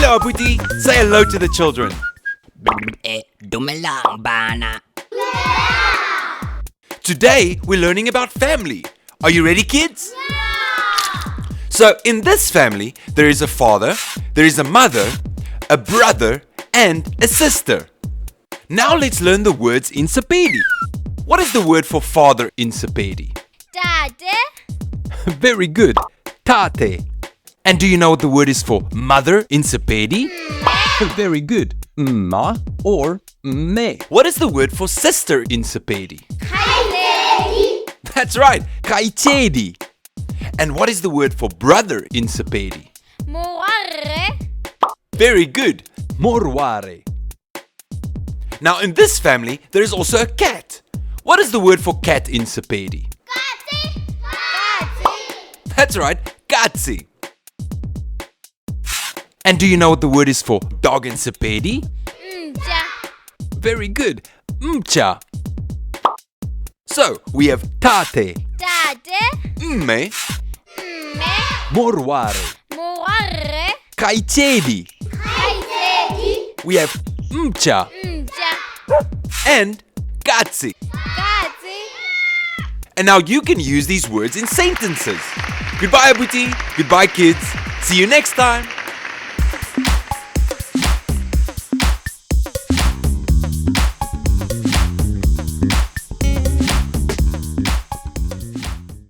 Hello, Abuti. Say hello to the children. Dumelang bana. Today, we're learning about family. Are you ready, kids? So, in this family, there is a father, there is a mother, a brother, and a sister. Now let's learn the words in Sepedi. What is the word for father in Sepedi? Tate. Very good. Tate. And do you know what the word is for mother in Sepedi? Very good. Ma or me. What is the word for sister in Sepedi? Kaitedi. That's right. Kaitedi. And what is the word for brother in Sepedi? Moare. Very good. Morware. Now in this family, there is also a cat. What is the word for cat in Sepedi? Katsi. Katsi. That's right. Katsi. And do you know what the word is for dog in Sepedi? Mja. Very good. Mcha. So, we have tate, Tate. mme, Me. morware, Moare. kaitedi. Kaitedi. We have mcha Mja. and katsi. Katsi. And now you can use these words in sentences. Goodbye, Abuti. Goodbye, kids. See you next time.